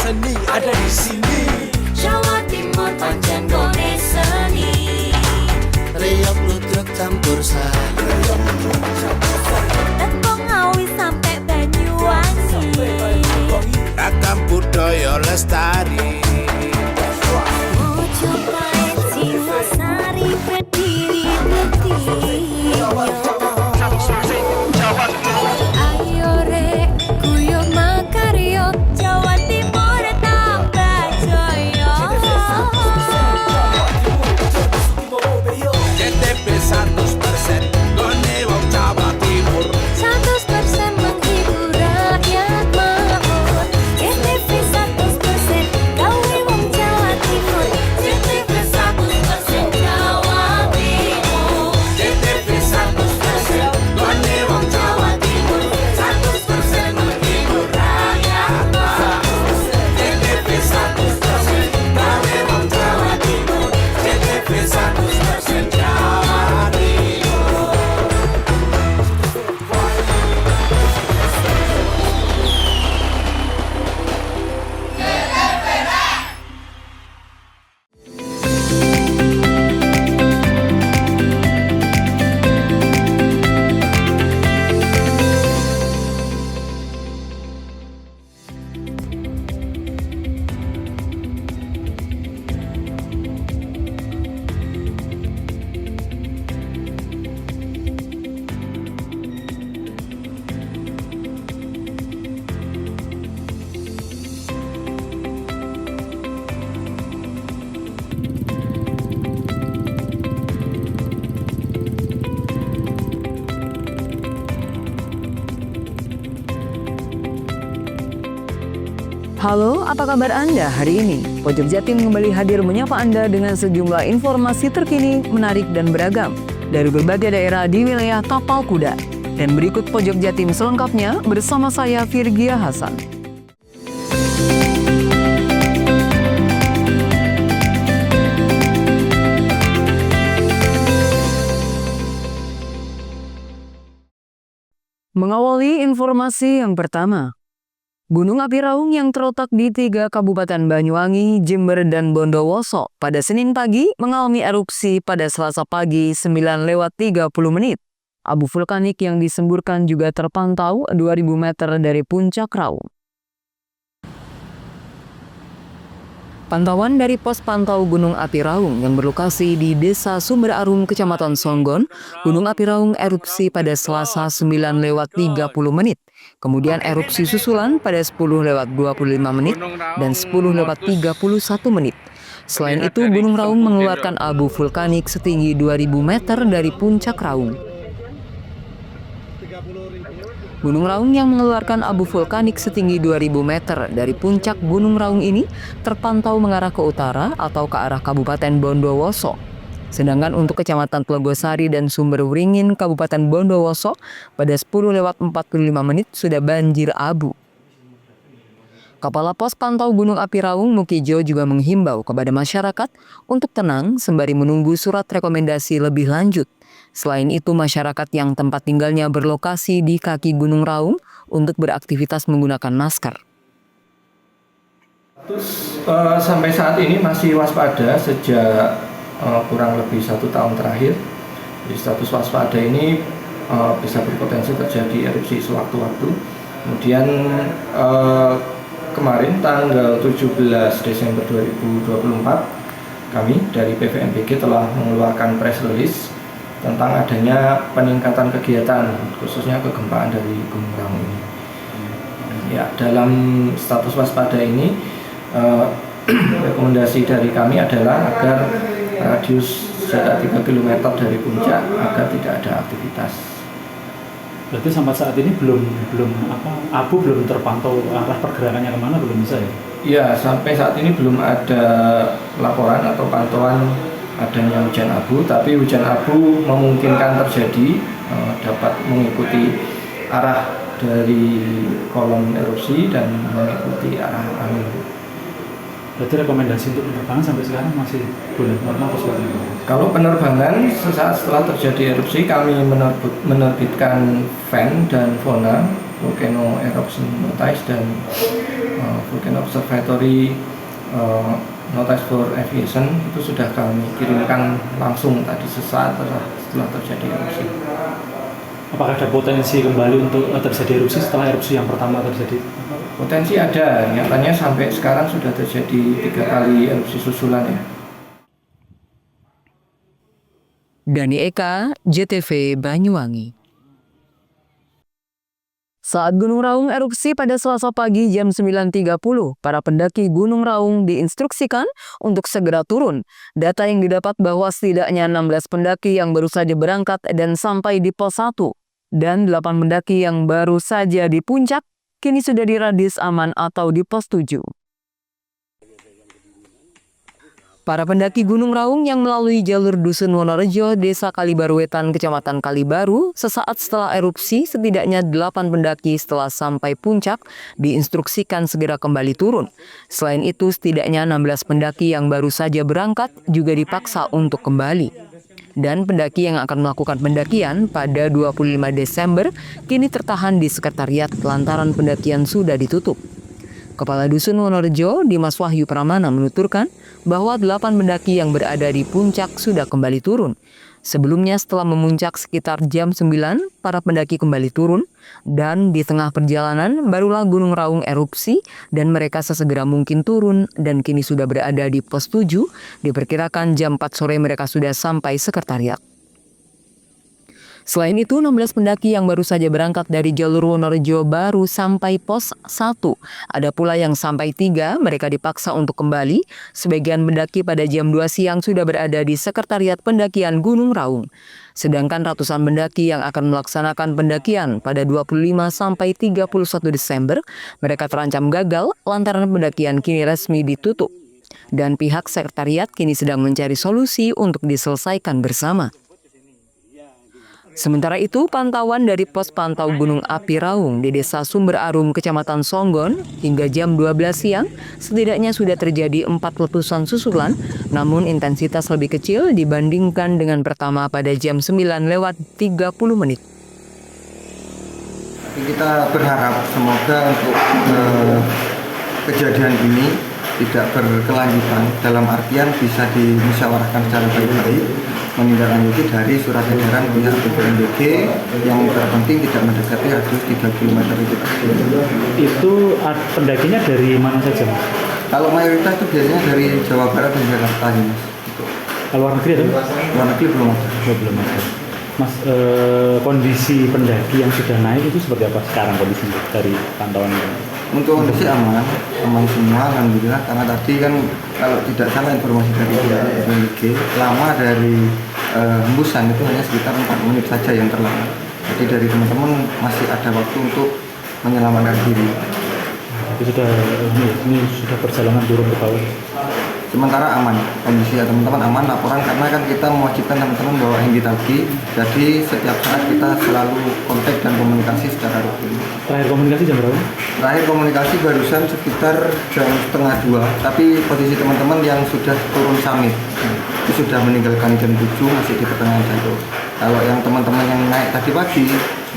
seni ada di sini. Jawa Timur pancen gone seni. Riok ludruk campur sari. Tembung Ngawi sampai Banyuwangi. Ragam budaya lestari. Mojopahit Singosari berdiri berdiri. Ayo rek guyub makaryo Jawa Timur tambah jaya. KTP 100% gone wong Jawa Timur. 100% menghibur rakyat makmur. KTP 100% gawe wong Jawa Timur. KTP 100% Jawa Timur. KTP 100% gone wong Jawa Timur. 100% menghibur rakyat makmur. KTP 100% gawe wong Jawa Timur. KTP 100% Jawa Timur. Halo, apa kabar Anda hari ini? Pojok Jatim kembali hadir menyapa Anda dengan sejumlah informasi terkini, menarik dan beragam dari berbagai daerah di wilayah Tapal Kuda. Dan berikut Pojok Jatim selengkapnya bersama saya Virgia Hasan. Mengawali informasi yang pertama, Gunung Api Raung yang terletak di 3 Kabupaten Banyuwangi, Jember, dan Bondowoso pada Senin pagi mengalami erupsi pada Selasa pagi 9:30 menit. Abu vulkanik yang disemburkan juga terpantau 2000 meter dari puncak Raung. Pantauan dari pos pantau Gunung Api Raung yang berlokasi di Desa Sumber Arum, Kecamatan Songgon, Gunung Api Raung erupsi pada Selasa 9:30 menit. Kemudian erupsi susulan pada 10:25 menit dan 10:31 menit. Selain itu, Gunung Raung mengeluarkan abu vulkanik setinggi 2000 meter dari puncak Raung. Gunung Raung yang mengeluarkan abu vulkanik setinggi 2000 meter dari puncak Gunung Raung ini terpantau mengarah ke utara atau ke arah Kabupaten Bondowoso. Sedangkan untuk Kecamatan Telogosari dan Sumber Wringin Kabupaten Bondowoso pada 10:45 menit sudah banjir abu. Kepala Pos Pantau Gunung Api Raung Mukijo juga menghimbau kepada masyarakat untuk tenang sembari menunggu surat rekomendasi lebih lanjut. Selain itu, masyarakat yang tempat tinggalnya berlokasi di kaki Gunung Raung untuk beraktivitas menggunakan masker. Sampai saat ini masih waspada sejak kurang lebih 1 tahun terakhir. Di status waspada ini bisa berpotensi terjadi erupsi sewaktu-waktu. Kemudian kemarin tanggal 17 Desember 2024 kami dari PVMBG telah mengeluarkan press release tentang adanya peningkatan kegiatan khususnya kegempaan dari Gunung Raung ini. Ya, dalam status waspada ini rekomendasi dari kami adalah agar radius jarak 3 km dari puncak agar tidak ada aktivitas. Berarti sampai saat ini belum abu belum terpantau arah pergerakannya kemana, belum bisa ya? Iya, sampai saat ini belum ada laporan atau pantauan adanya hujan abu, tapi hujan abu memungkinkan terjadi dapat mengikuti arah dari kolom erupsi dan mengikuti arah angin. Berarti rekomendasi untuk penerbangan sampai sekarang masih boleh normal atau seperti itu? Kalau penerbangan sesaat setelah terjadi erupsi kami menerbitkan VAN dan FONA Volcano Eruption Notice dan Volcano Observatory Notice for Aviation itu sudah kami kirimkan langsung tadi sesaat setelah terjadi erupsi. Apakah ada potensi kembali untuk terjadi erupsi setelah erupsi yang pertama terjadi? Potensi ada, nyatanya sampai sekarang sudah terjadi 3 kali erupsi susulan ya. Dani Eka, JTV Banyuwangi. Saat Gunung Raung erupsi pada Selasa pagi jam 9.30, para pendaki Gunung Raung diinstruksikan untuk segera turun. Data yang didapat bahwa setidaknya 16 pendaki yang baru saja berangkat dan sampai di pos 1, dan 8 pendaki yang baru saja di puncak, kini sudah di radius aman atau di pos 7. Para pendaki Gunung Raung yang melalui jalur Dusun Wonorejo, Desa Kalibaru Wetan, Kecamatan Kalibaru, sesaat setelah erupsi, setidaknya 8 pendaki setelah sampai puncak diinstruksikan segera kembali turun. Selain itu, setidaknya 16 pendaki yang baru saja berangkat juga dipaksa untuk kembali. Dan pendaki yang akan melakukan pendakian pada 25 Desember kini tertahan di sekretariat lantaran pendakian sudah ditutup. Kepala Dusun Wonorejo, Dimas Wahyu Pramana menuturkan bahwa 8 pendaki yang berada di puncak sudah kembali turun. Sebelumnya setelah memuncak sekitar jam 9, para pendaki kembali turun dan di tengah perjalanan barulah Gunung Raung erupsi dan mereka sesegera mungkin turun dan kini sudah berada di pos 7. Diperkirakan jam 4 sore mereka sudah sampai sekretariat. Selain itu, 16 pendaki yang baru saja berangkat dari jalur Wonorejo baru sampai pos 1. Ada pula yang sampai 3, mereka dipaksa untuk kembali. Sebagian pendaki pada jam 2 siang sudah berada di sekretariat pendakian Gunung Raung. Sedangkan ratusan pendaki yang akan melaksanakan pendakian pada 25 sampai 31 Desember, mereka terancam gagal lantaran pendakian kini resmi ditutup. Dan pihak sekretariat kini sedang mencari solusi untuk diselesaikan bersama. Sementara itu, pantauan dari pos pantau Gunung Api Raung di Desa Sumber Arum, Kecamatan Songgon, hingga jam 12 siang, setidaknya sudah terjadi 4 letusan susulan, namun intensitas lebih kecil dibandingkan dengan pertama pada jam 9:30. Kita berharap semoga untuk kejadian ini tidak berkelanjutan, dalam artian bisa dimusyawarahkan secara baik-baik, menindaklanjuti dari surat edaran pihak BPMBG yang terpenting tidak mendekati radius 3 km itu. Itu pendakinya dari mana saja, Mas? Kalau mayoritas itu biasanya dari Jawa Barat dan Jakarta, Mas. Luar negeri atau? Luar negeri belum ada. Belum ada. Mas, kondisi pendaki yang sudah naik itu seperti apa sekarang kondisinya dari pantauan ini? Untuk kondisi aman semua, alhamdulillah. Karena tadi kan kalau tidak salah informasi dari BPMBG, lama dari hembusan itu hanya sekitar 4 menit saja yang terlambat. Jadi dari teman-teman masih ada waktu untuk menyelamatkan diri. Tapi ini sudah perjalanan turun ke bawah. Sementara aman, kondisi teman-teman aman, laporan karena kan kita mewajibkan teman-teman bawa handy tadi. Jadi setiap saat kita selalu kontak dan komunikasi secara rutin. Terakhir komunikasi jam berapa? Terakhir komunikasi barusan sekitar jam 1:30, tapi posisi teman-teman yang sudah turun summit itu sudah meninggalkan jam 7, masih di pertengahan jalur. Kalau yang teman-teman yang naik tadi pagi,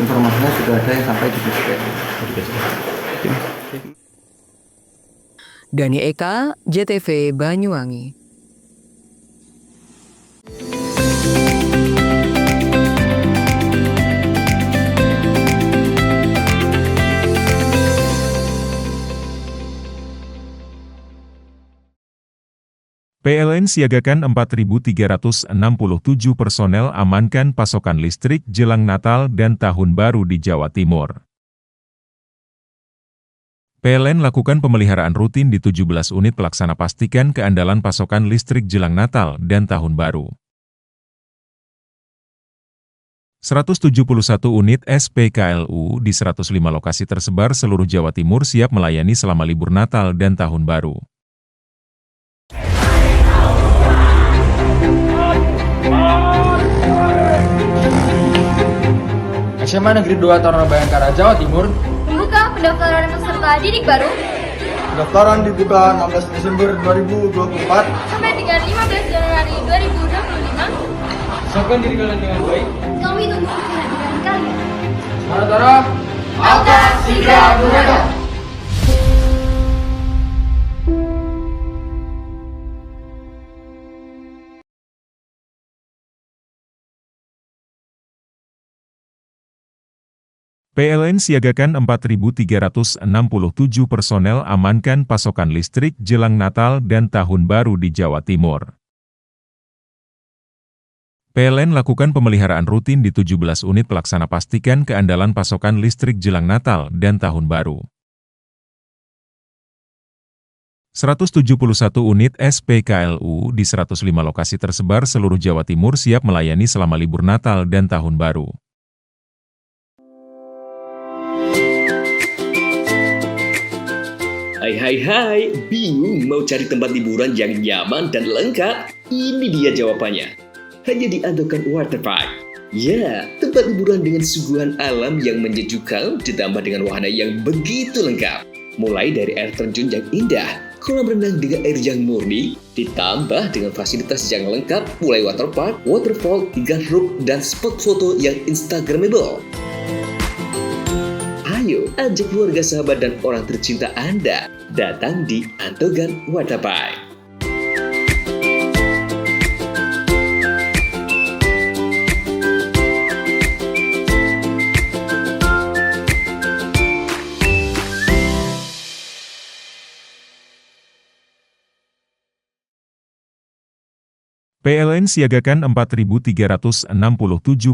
informasinya sudah ada yang sampai di base camp. Dani Eka, JTV Banyuwangi. PLN siagakan 4.367 personel amankan pasokan listrik jelang Natal dan Tahun Baru di Jawa Timur. PLN lakukan pemeliharaan rutin di 17 unit pelaksana pastikan keandalan pasokan listrik jelang Natal dan Tahun Baru. 171 unit SPKLU di 105 lokasi tersebar seluruh Jawa Timur siap melayani selama libur Natal dan Tahun Baru. SMA Negeri 2 Taruna Bayangkara, Jawa Timur. Membuka pendaftaran peserta didik baru. Pendaftaran dibuka 16 Desember 2024 Sampai dengan 15 Januari 2025. Siapkan diri kalian dengan baik. Kami tunggu kehadiran kalian. Semangat Tara. Angkat PLN siagakan 4.367 personel amankan pasokan listrik jelang Natal dan Tahun Baru di Jawa Timur. PLN lakukan pemeliharaan rutin di 17 unit pelaksana pastikan keandalan pasokan listrik jelang Natal dan Tahun Baru. 171 unit SPKLU di 105 lokasi tersebar seluruh Jawa Timur siap melayani selama libur Natal dan Tahun Baru. Hai, bingung mau cari tempat liburan yang nyaman dan lengkap? Ini dia jawabannya. Hanya di Andokan Waterpark. Ya, tempat liburan dengan suguhan alam yang menyejukkan ditambah dengan wahana yang begitu lengkap. Mulai dari air terjun yang indah, kolam renang dengan air yang murni, ditambah dengan fasilitas yang lengkap mulai waterpark, waterfall, hingga roof dan spot foto yang instagramable. Ayo, ajak keluarga, sahabat, dan orang tercinta Anda datang di Andokan Waterpark. PLN siagakan 4.367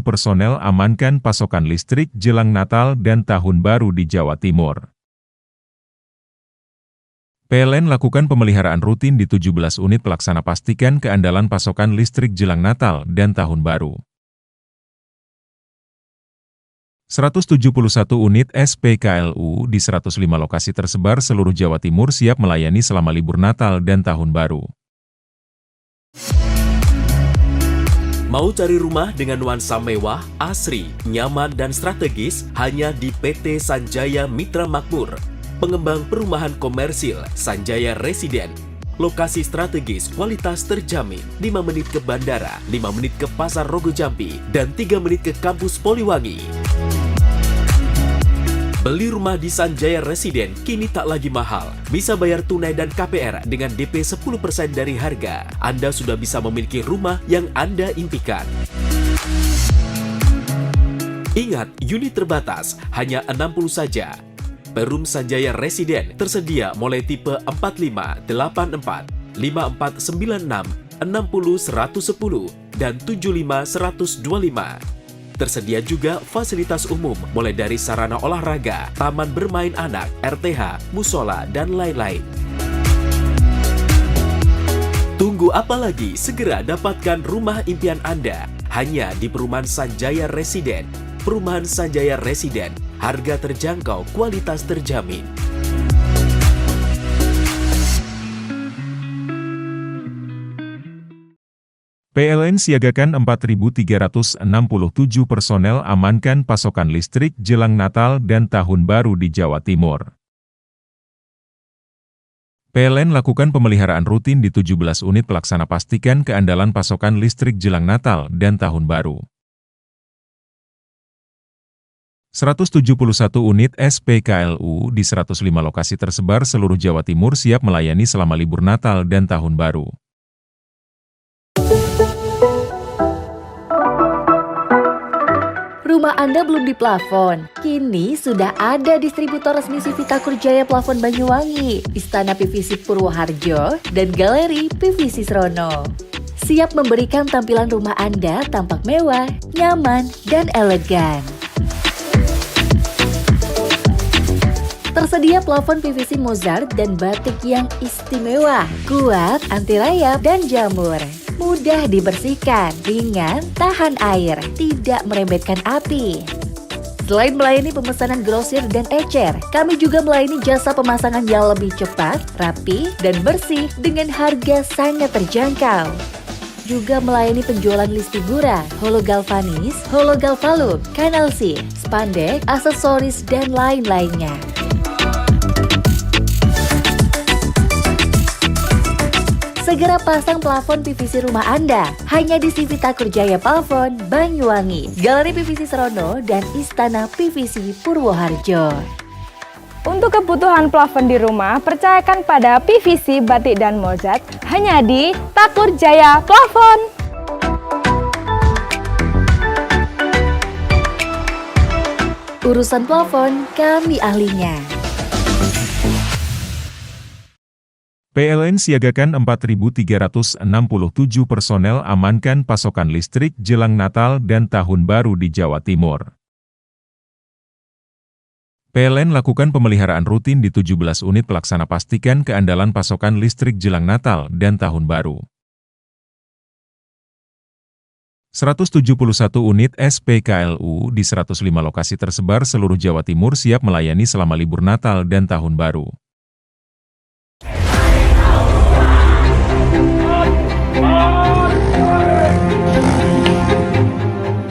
personel amankan pasokan listrik jelang Natal dan Tahun Baru di Jawa Timur. PLN lakukan pemeliharaan rutin di 17 unit pelaksana pastikan keandalan pasokan listrik jelang Natal dan Tahun Baru. 171 unit SPKLU di 105 lokasi tersebar seluruh Jawa Timur siap melayani selama libur Natal dan Tahun Baru. Mau cari rumah dengan nuansa mewah, asri, nyaman, dan strategis hanya di PT Sanjaya Mitra Makmur. Pengembang perumahan komersil Sanjaya Residen. Lokasi strategis, kualitas terjamin. 5 menit ke bandara, 5 menit ke Pasar Rogo Jampi, dan 3 menit ke kampus Poliwangi. Beli rumah di Sanjaya Residen kini tak lagi mahal. Bisa bayar tunai dan KPR dengan DP 10% dari harga. Anda sudah bisa memiliki rumah yang Anda impikan. Ingat, unit terbatas, hanya 60 saja. Perum Sanjaya Residen tersedia mulai tipe 45, 84, 5496, 60 110, dan 75 125. Tersedia juga fasilitas umum mulai dari sarana olahraga, taman bermain anak, RTH, musola, dan lain-lain. Tunggu apa lagi? Segera dapatkan rumah impian Anda hanya di Perumahan Sanjaya Residen. Perumahan Sanjaya Residen, harga terjangkau, kualitas terjamin. PLN siagakan 4.367 personel amankan pasokan listrik jelang Natal dan Tahun Baru di Jawa Timur. PLN lakukan pemeliharaan rutin di 17 unit pelaksana pastikan keandalan pasokan listrik jelang Natal dan Tahun Baru. 171 unit SPKLU di 105 lokasi tersebar seluruh Jawa Timur siap melayani selama libur Natal dan Tahun Baru. Rumah Anda belum diplafon? Kini sudah ada distributor resmi Civita Kurjaya Plafon Banyuwangi, Istana PVC Purwoharjo, dan Galeri PVC Srono. Siap memberikan tampilan rumah Anda tampak mewah, nyaman, dan elegan. Tersedia plafon PVC Mozart dan batik yang istimewa, kuat, anti rayap, dan jamur. Mudah dibersihkan, ringan, tahan air, tidak merembetkan api. Selain melayani pemesanan grosir dan ecer, kami juga melayani jasa pemasangan yang lebih cepat, rapi, dan bersih dengan harga sangat terjangkau. Juga melayani penjualan list figuran, hologalvanis, hologalvalum, kanalsi, spandek, aksesoris, dan lain-lainnya. Segera pasang plafon PVC rumah Anda hanya di Civita Kurjaya Plafon Banyuwangi, Galeri PVC Srono, dan Istana PVC Purwoharjo. Untuk kebutuhan plafon di rumah, percayakan pada PVC, batik, dan mozat hanya di Takur Jaya Plafon. Urusan plafon, kami ahlinya. PLN siagakan 4.367 personel amankan pasokan listrik jelang Natal dan Tahun Baru di Jawa Timur. PLN lakukan pemeliharaan rutin di 17 unit pelaksana pastikan keandalan pasokan listrik jelang Natal dan Tahun Baru. 171 unit SPKLU di 105 lokasi tersebar seluruh Jawa Timur siap melayani selama libur Natal dan Tahun Baru.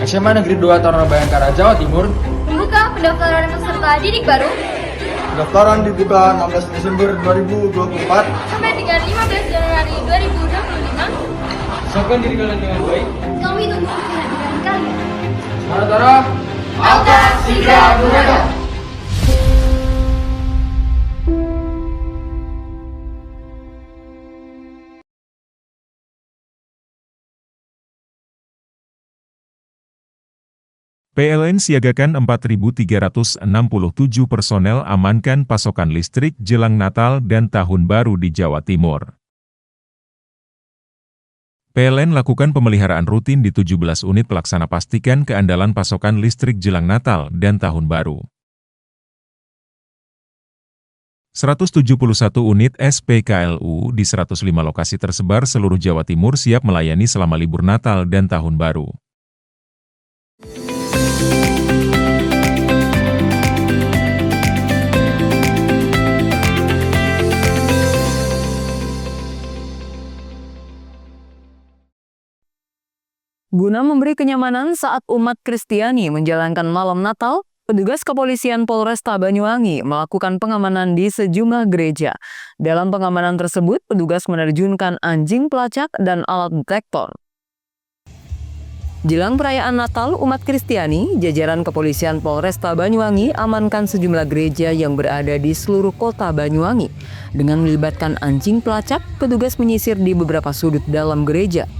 SMA Negeri 2 Taruna Bayangkara, Jawa Timur Membuka pendaftaran peserta didik baru Pendaftaran dibuka 16 Desember 2024 sampai dengan 15 Januari 2025. Siapkan diri kalian dengan baik. Kami tunggu kehadiran kalian. Tara-tara, Angkat Siga Bunda. PLN siagakan 4.367 personel amankan pasokan listrik jelang Natal dan Tahun Baru di Jawa Timur. PLN lakukan pemeliharaan rutin di 17 unit pelaksana pastikan keandalan pasokan listrik jelang Natal dan Tahun Baru. 171 unit SPKLU di 105 lokasi tersebar seluruh Jawa Timur siap melayani selama libur Natal dan Tahun Baru. Guna memberi kenyamanan saat umat Kristiani menjalankan malam Natal, petugas kepolisian Polresta Banyuwangi melakukan pengamanan di sejumlah gereja. Dalam pengamanan tersebut, petugas menerjunkan anjing pelacak dan alat detektor. Jelang perayaan Natal umat Kristiani, jajaran kepolisian Polresta Banyuwangi amankan sejumlah gereja yang berada di seluruh kota Banyuwangi. Dengan melibatkan anjing pelacak, petugas menyisir di beberapa sudut dalam gereja.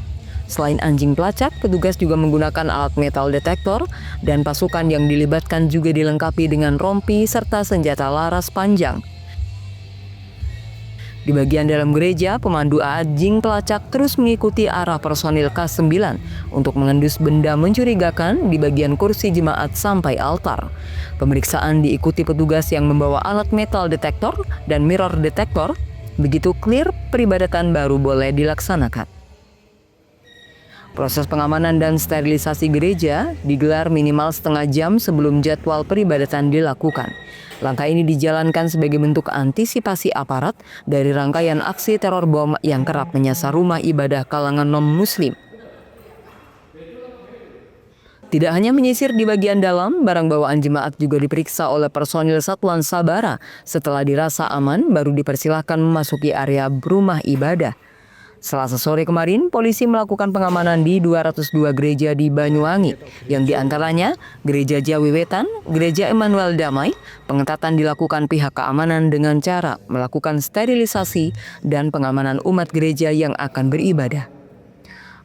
Selain anjing pelacak, petugas juga menggunakan alat metal detektor dan pasukan yang dilibatkan juga dilengkapi dengan rompi serta senjata laras panjang. Di bagian dalam gereja, pemandu anjing pelacak terus mengikuti arah personil K9 untuk mengendus benda mencurigakan di bagian kursi jemaat sampai altar. Pemeriksaan diikuti petugas yang membawa alat metal detektor dan mirror detektor. Begitu clear, peribadatan baru boleh dilaksanakan. Proses pengamanan dan sterilisasi gereja digelar minimal setengah jam sebelum jadwal peribadatan dilakukan. Langkah ini dijalankan sebagai bentuk antisipasi aparat dari rangkaian aksi teror bom yang kerap menyasar rumah ibadah kalangan non-muslim. Tidak hanya menyisir di bagian dalam, barang bawaan jemaat juga diperiksa oleh personil Satuan Sabara. Setelah dirasa aman, baru dipersilahkan memasuki area rumah ibadah. Selasa sore kemarin, polisi melakukan pengamanan di 202 gereja di Banyuwangi, yang diantaranya Gereja Jawi Wetan, Gereja Emmanuel Damai. Pengetatan dilakukan pihak keamanan dengan cara melakukan sterilisasi dan pengamanan umat gereja yang akan beribadah.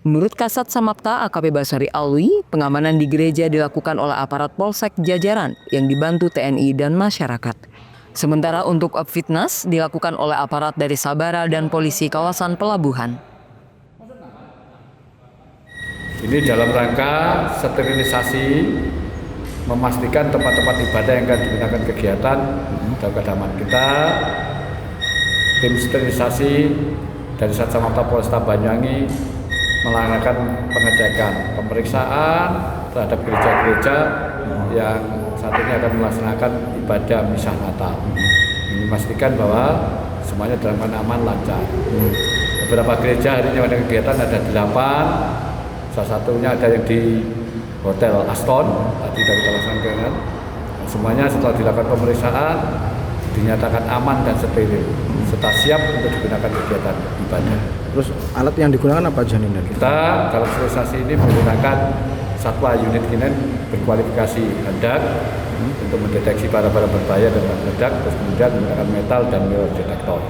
Menurut Kasat Samapta AKP Basari Alwi, pengamanan di gereja dilakukan oleh aparat Polsek jajaran yang dibantu TNI dan masyarakat. Sementara untuk Fitnas dilakukan oleh aparat dari Sabara dan polisi kawasan pelabuhan. Ini dalam rangka sterilisasi, memastikan tempat-tempat ibadah yang akan digunakan kegiatan dalam keadaman kita. Tim sterilisasi dari Satsamapta Polresta Banyuwangi melakukan pengecekan, pemeriksaan terhadap gereja-gereja yang saat ini akan melaksanakan ibadah misa Natal. Memastikan bahwa semuanya dalam keadaan aman, lancar. Beberapa gereja hari ini ada kegiatan, ada 8. Salah satunya ada yang di Hotel Aston, tadi kita laksanakan. Semuanya setelah dilakukan pemeriksaan dinyatakan aman dan steril, serta siap untuk digunakan kegiatan ibadah. Terus alat yang digunakan apa aja nih? Kita dalam sterilisasi ini menggunakan Satwa unit Kinen berkualifikasi hendak untuk mendeteksi barang-barang berbahaya dan meledak, terus kemudian menggunakan metal dan mirror detektor.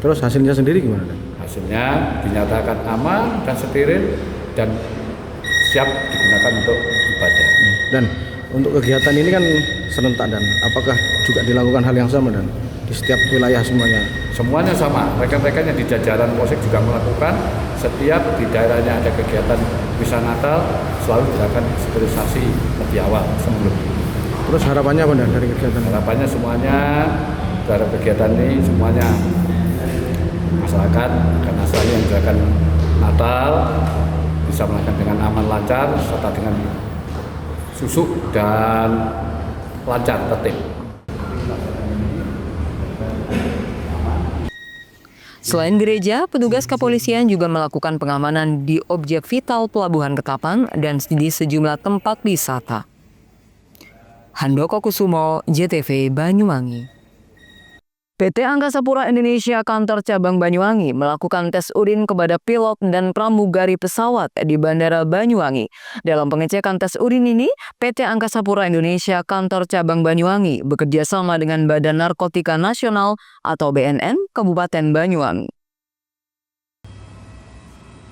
Terus hasilnya sendiri gimana? Hasilnya dinyatakan aman dan steril dan siap digunakan untuk ibadah. Dan untuk kegiatan ini kan serentak, dan apakah juga dilakukan hal yang sama dan di setiap wilayah semuanya? Semuanya sama, rekan-rekan yang di jajaran Polsek juga melakukan. Setiap di daerahnya ada kegiatan misa Natal, selalu dilakukan sterilisasi lebih awal sebelum. Terus harapannya apa dari kegiatan? Harapannya semuanya dari kegiatan ini semuanya masyarakat akan asal yang merayakan Natal bisa melakukan dengan aman, lancar, serta dengan susuk dan lancar, tertib. Selain gereja, petugas kepolisian juga melakukan pengamanan di objek vital Pelabuhan Ketapang dan di sejumlah tempat wisata. Handoko Kusumo, JTV Banyuwangi. PT Angkasa Pura Indonesia Kantor Cabang Banyuwangi melakukan tes urin kepada pilot dan pramugari pesawat di Bandara Banyuwangi. Dalam pengecekan tes urin ini, PT Angkasa Pura Indonesia Kantor Cabang Banyuwangi bekerja sama dengan Badan Narkotika Nasional atau BNN Kabupaten Banyuwangi.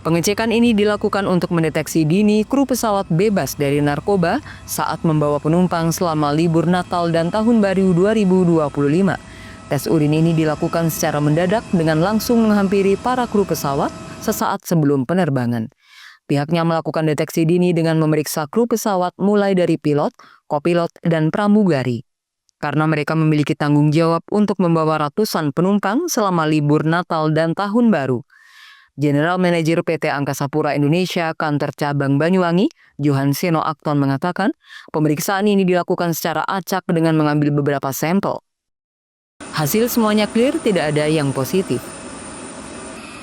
Pengecekan ini dilakukan untuk mendeteksi dini kru pesawat bebas dari narkoba saat membawa penumpang selama libur Natal dan Tahun Baru 2025. Tes urin ini dilakukan secara mendadak dengan langsung menghampiri para kru pesawat sesaat sebelum penerbangan. Pihaknya melakukan deteksi dini dengan memeriksa kru pesawat mulai dari pilot, kopilot, dan pramugari. Karena mereka memiliki tanggung jawab untuk membawa ratusan penumpang selama libur Natal dan Tahun Baru. General Manager PT Angkasa Pura Indonesia Kantor Cabang Banyuwangi, Johan Seno Akton mengatakan, pemeriksaan ini dilakukan secara acak dengan mengambil beberapa sampel. Hasil semuanya clear, tidak ada yang positif.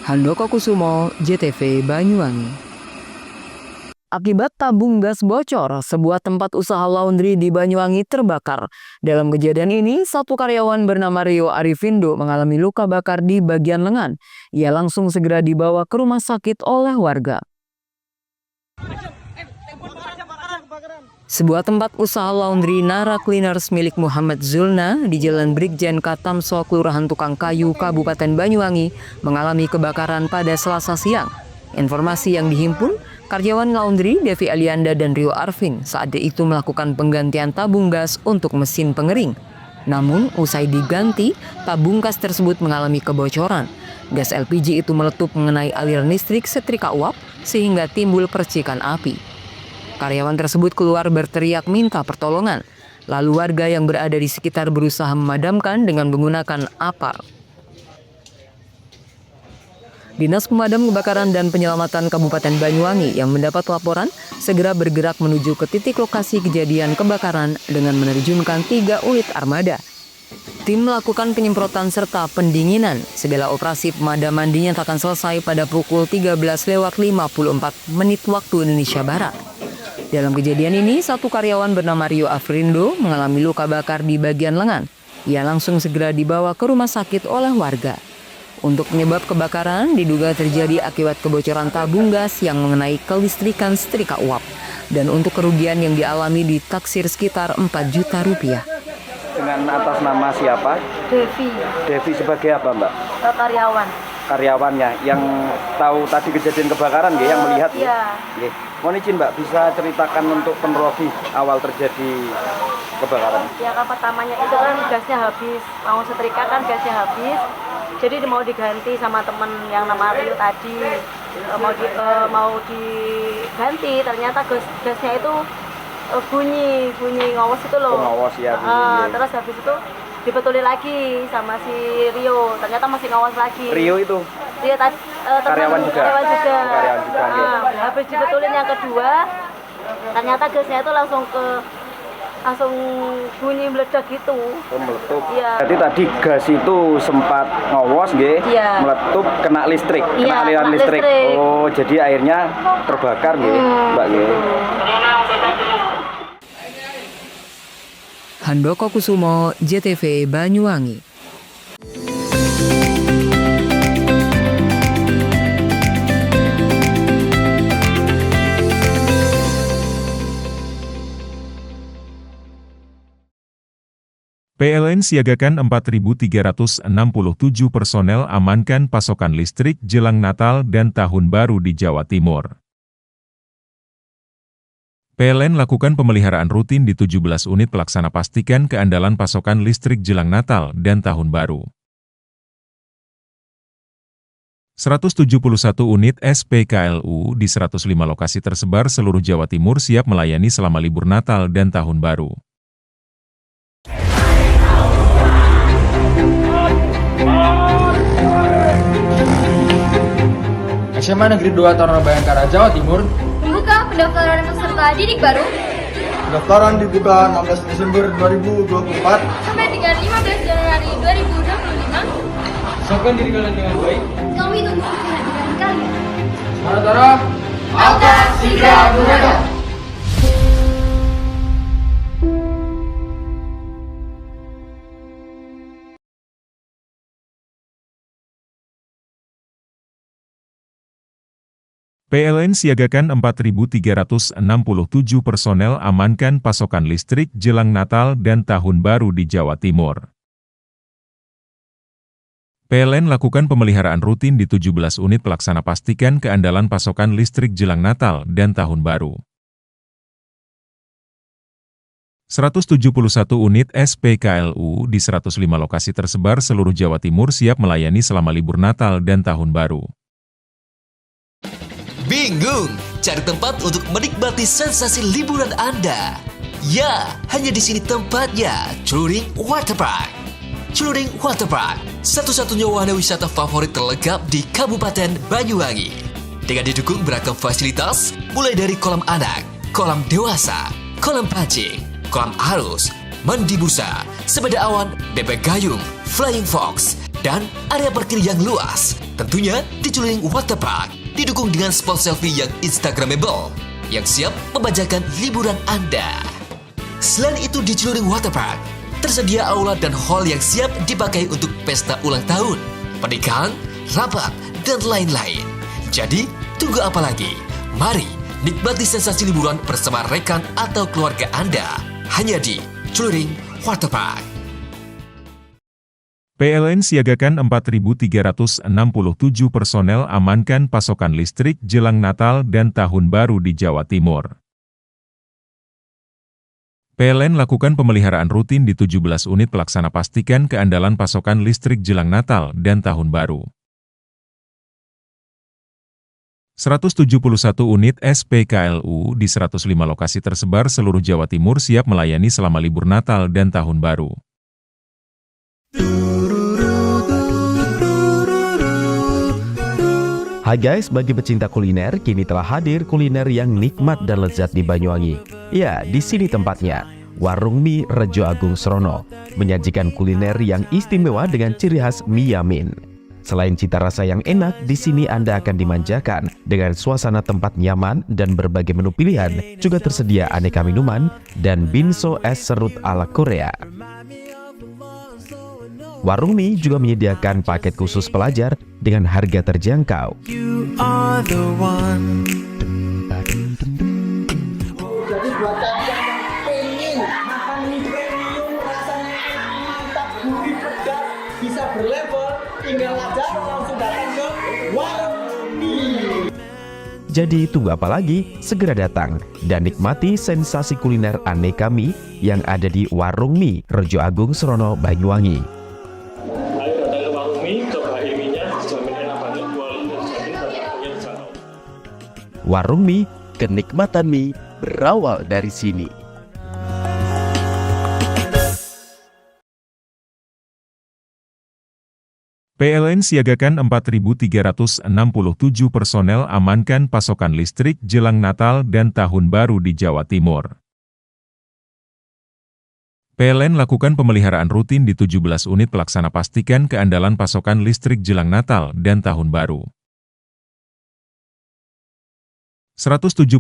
Handoko Kusumo, JTV Banyuwangi. Akibat tabung gas bocor, sebuah tempat usaha laundry di Banyuwangi terbakar. Dalam kejadian ini, satu karyawan bernama Rio Arifindo mengalami luka bakar di bagian lengan. Ia langsung segera dibawa ke rumah sakit oleh warga. Sebuah tempat usaha laundry Nara Cleaners milik Muhammad Zulna di Jalan Brigjen Katamso, Kelurahan Tukang Kayu, Kabupaten Banyuwangi mengalami kebakaran pada Selasa siang. Informasi yang dihimpun, karyawan laundry Devi Alianda dan Rio Arvin saat itu melakukan penggantian tabung gas untuk mesin pengering. Namun, usai diganti, tabung gas tersebut mengalami kebocoran. Gas LPG itu meletup mengenai aliran listrik setrika uap sehingga timbul percikan api. Karyawan tersebut keluar berteriak minta pertolongan. Lalu warga yang berada di sekitar berusaha memadamkan dengan menggunakan apar. Dinas Pemadam Kebakaran dan Penyelamatan Kabupaten Banyuwangi yang mendapat laporan segera bergerak menuju ke titik lokasi kejadian kebakaran dengan menerjunkan 3 unit armada. Tim melakukan penyemprotan serta pendinginan. Segala operasi pemadaman dinyatakan selesai pada pukul 13:54 waktu Indonesia Barat. Dalam kejadian ini, satu karyawan bernama Rio Afrindo mengalami luka bakar di bagian lengan. Ia langsung segera dibawa ke rumah sakit oleh warga. Untuk penyebab kebakaran diduga terjadi akibat kebocoran tabung gas yang mengenai kelistrikan setrika uap. Dan untuk kerugian yang dialami ditaksir sekitar 4 juta rupiah. Dengan atas nama siapa? Devi. Devi sebagai apa, Mbak? Karyawan. Karyawannya yang tahu tadi kejadian kebakaran ya, yang melihat ya. Iya. Mohon izin Mbak, bisa ceritakan untuk kronologi awal terjadi kebakaran? Ya kan pertamanya itu kan gasnya habis, mau setrika kan gasnya habis, jadi mau diganti sama temen yang nama Rio tadi, mau diganti, ternyata gasnya itu bunyi ngowos itu loh. Ngowos ya. Bunyi, terus habis itu dibetulin lagi sama si Rio, ternyata masih ngawas lagi. Rio itu? Rio tadi karyawan juga. Karyawan juga. Ya. Habis dibetulin yang kedua, ternyata gasnya itu langsung bunyi meledak gitu. Meletup. Iya. Jadi tadi gas itu sempat ngowos nggih, iya. Meletup kena listrik, iya, kena aliran listrik. Oh, jadi akhirnya terbakar nggih, Mbak nggih. Handoko Kusumo, JTV Banyuwangi. PLN siagakan 4.367 personel amankan pasokan listrik jelang Natal dan Tahun Baru di Jawa Timur. PLN lakukan pemeliharaan rutin di 17 unit pelaksana pastikan keandalan pasokan listrik jelang Natal dan Tahun Baru. 171 unit SPKLU di 105 lokasi tersebar seluruh Jawa Timur siap melayani selama libur Natal dan Tahun Baru. SMA Negeri 2 Taruna Bayangkara, Jawa Timur Membuka pendaftaran peserta didik baru. Pendaftaran dibuka 16 Desember 2024 Sampai dengan 15 Januari 2025. Siapkan diri kalian dengan baik. Kami tunggu kehadiran kalian. Semangat Tara. Angkat Sigra Budaya. PLN siagakan 4.367 personel amankan pasokan listrik jelang Natal dan Tahun Baru di Jawa Timur. PLN lakukan pemeliharaan rutin di 17 unit pelaksana pastikan keandalan pasokan listrik jelang Natal dan Tahun Baru. 171 unit SPKLU di 105 lokasi tersebar seluruh Jawa Timur siap melayani selama libur Natal dan Tahun Baru. Bingung cari tempat untuk menikmati sensasi liburan Anda? Ya, hanya di sini tempatnya, Celuring Waterpark. Celuring Waterpark, satu-satunya wahana wisata favorit terlengkap di Kabupaten Banyuwangi. Dengan didukung beragam fasilitas, mulai dari kolam anak, kolam dewasa, kolam pancing, kolam arus, mandi busa, sepeda awan, bebek gayung, flying fox, dan area parkir yang luas. Tentunya di Celuring Waterpark, didukung dengan spot selfie yang instagramable, yang siap membajakan liburan Anda. Selain itu di Celuring Waterpark, tersedia aula dan hall yang siap dipakai untuk pesta ulang tahun, pernikahan, rapat, dan lain-lain. Jadi, tunggu apa lagi? Mari nikmati sensasi liburan bersama rekan atau keluarga Anda, hanya di Celuring Waterpark. PLN siagakan 4.367 personel amankan pasokan listrik jelang Natal dan Tahun Baru di Jawa Timur. PLN lakukan pemeliharaan rutin di 17 unit pelaksana pastikan keandalan pasokan listrik jelang Natal dan Tahun Baru. 171 unit SPKLU di 105 lokasi tersebar seluruh Jawa Timur siap melayani selama libur Natal dan Tahun Baru. Hai guys, bagi pecinta kuliner, kini telah hadir kuliner yang nikmat dan lezat di Banyuwangi. Ya, di sini tempatnya, Warung Mie Rejo Agung Srono, menyajikan kuliner yang istimewa dengan ciri khas mie yamin. Selain cita rasa yang enak, di sini Anda akan dimanjakan dengan suasana tempat nyaman dan berbagai menu pilihan, juga tersedia aneka minuman dan binso es serut ala Korea. Warung Mie juga menyediakan paket khusus pelajar dengan harga terjangkau. You are the one. Jadi buat kalian yang pengen makan mie premium rasanya mantap, gurih, pedas, bisa berlevel, tinggal aja langsung datang ke Warung Mie. Jadi tunggu apa lagi? Segera datang dan nikmati sensasi kuliner aneka mie yang ada di Warung Mie Rejo Agung Srono, Banyuwangi. Warung Mie, kenikmatan mie berawal dari sini. PLN siagakan 4.367 personel amankan pasokan listrik jelang Natal dan Tahun Baru di Jawa Timur. PLN lakukan pemeliharaan rutin di 17 unit pelaksana pastikan keandalan pasokan listrik jelang Natal dan Tahun Baru. 171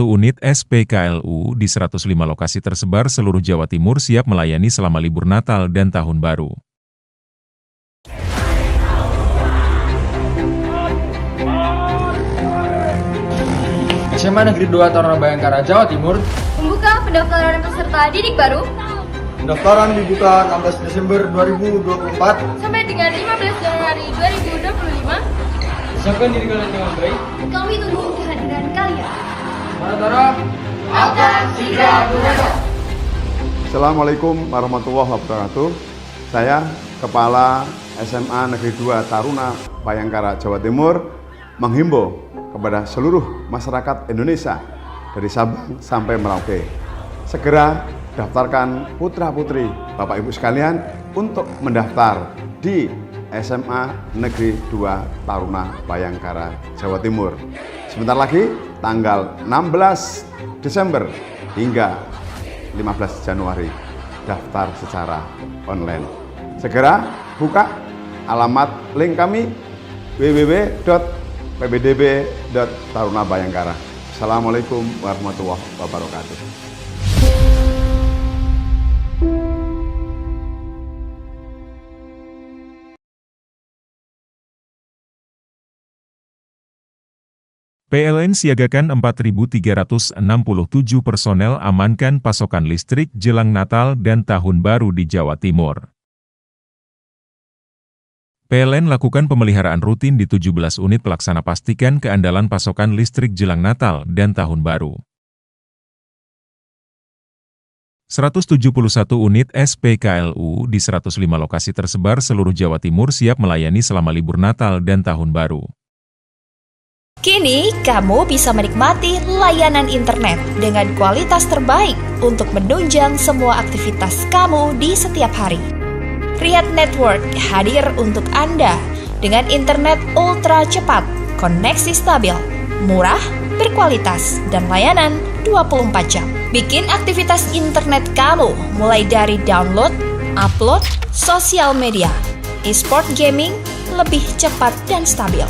unit SPKLU di 105 lokasi tersebar seluruh Jawa Timur siap melayani selama libur Natal dan Tahun Baru. SMA Negeri 2 Taruna Bayangkara, Jawa Timur Membuka pendaftaran peserta didik baru. Pendaftaran dibuka 16 Desember 2024 sampai dengan 15 Januari 2025. Siapkan diri kalian dengan baik. Kami tunggu kehadiran kalian. Manatara akan segera berangkat. Assalamualaikum warahmatullahi wabarakatuh. Saya Kepala SMA Negeri 2 Taruna Bayangkara, Jawa Timur, menghimbau kepada seluruh masyarakat Indonesia dari Sabang sampai Merauke, segera daftarkan putra-putri Bapak Ibu sekalian untuk mendaftar di SMA Negeri 2 Taruna Bayangkara, Jawa Timur. Sebentar lagi tanggal 16 Desember hingga 15 Januari daftar secara online. Segera buka alamat link kami www.pbdb.tarunabayangkara. Assalamualaikum warahmatullahi wabarakatuh. PLN siagakan 4.367 personel amankan pasokan listrik jelang Natal dan Tahun Baru di Jawa Timur. PLN lakukan pemeliharaan rutin di 17 unit pelaksana pastikan keandalan pasokan listrik jelang Natal dan Tahun Baru. 171 unit SPKLU di 105 lokasi tersebar seluruh Jawa Timur siap melayani selama libur Natal dan Tahun Baru. Kini, kamu bisa menikmati layanan internet dengan kualitas terbaik untuk menunjang semua aktivitas kamu di setiap hari. Riyadh Network hadir untuk Anda dengan internet ultra cepat, koneksi stabil, murah, berkualitas, dan layanan 24 jam. Bikin aktivitas internet kamu mulai dari download, upload, sosial media, e-sport gaming, lebih cepat dan stabil.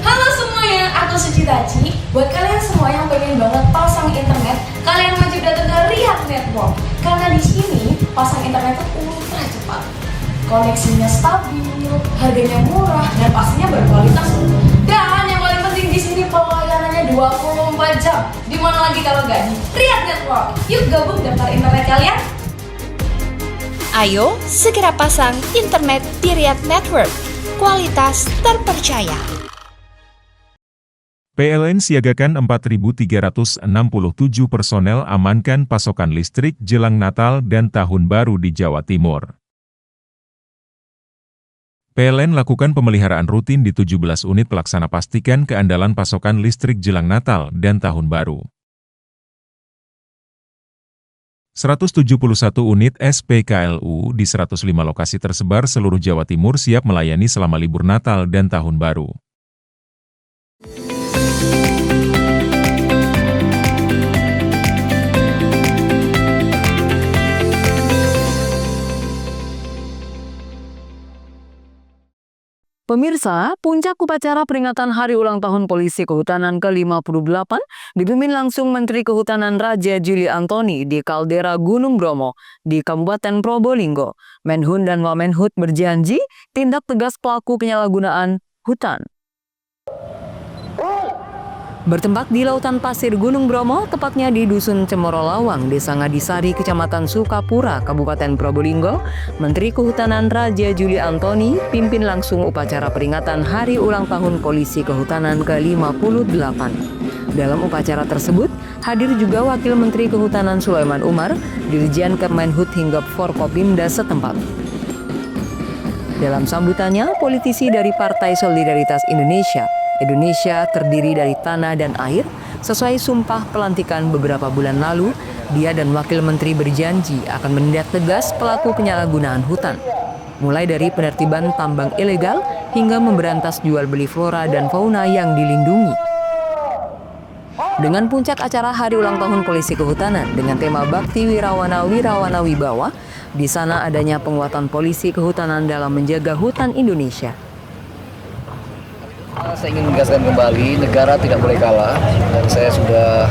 Halo semuanya, aku Suci Taci. Buat kalian semua yang pengen banget pasang internet, kalian wajib datang ke Riyadh Network. Karena di sini pasang internet itu ultra cepat, koneksinya stabil, harganya murah, dan pastinya berkualitas. Dan yang paling penting di sini pelayanannya 24 jam. Di mana lagi kalau nggak di Riyadh Network? Yuk gabung daftar internet kalian. Ayo segera pasang internet di Riyadh Network. Kualitas terpercaya. PLN siagakan 4.367 personel amankan pasokan listrik jelang Natal dan Tahun Baru di Jawa Timur. PLN lakukan pemeliharaan rutin di 17 unit pelaksana pastikan keandalan pasokan listrik jelang Natal dan Tahun Baru. 171 unit SPKLU di 105 lokasi tersebar seluruh Jawa Timur siap melayani selama libur Natal dan Tahun Baru. Pemirsa, puncak upacara peringatan Hari Ulang Tahun Polisi Kehutanan ke-58 dipimpin langsung Menteri Kehutanan Raja Juli Antoni di Kaldera Gunung Bromo di Kabupaten Probolinggo. Menhun dan Wamenhut berjanji tindak tegas pelaku penyalahgunaan hutan. Bertempat di lautan pasir Gunung Bromo, tepatnya di Dusun Cemoro Lawang, Desa Ngadisari, Kecamatan Sukapura, Kabupaten Probolinggo, Menteri Kehutanan Raja Juli Antoni pimpin langsung upacara peringatan Hari Ulang Tahun Polisi Kehutanan ke-58. Dalam upacara tersebut, hadir juga Wakil Menteri Kehutanan Sulaiman Umar, Dirjen Kemenhut hingga Forkopimda setempat. Dalam sambutannya, politisi dari Partai Solidaritas Indonesia terdiri dari tanah dan air, sesuai sumpah pelantikan beberapa bulan lalu, dia dan Wakil Menteri berjanji akan menindak tegas pelaku penyalahgunaan hutan, mulai dari penertiban tambang ilegal hingga memberantas jual beli flora dan fauna yang dilindungi. Dengan puncak acara Hari Ulang Tahun Polisi Kehutanan dengan tema Bakti Wirawana Wirawana Wibawa, di sana adanya penguatan polisi kehutanan dalam menjaga hutan Indonesia. Saya ingin menegaskan kembali, negara tidak boleh kalah, dan saya sudah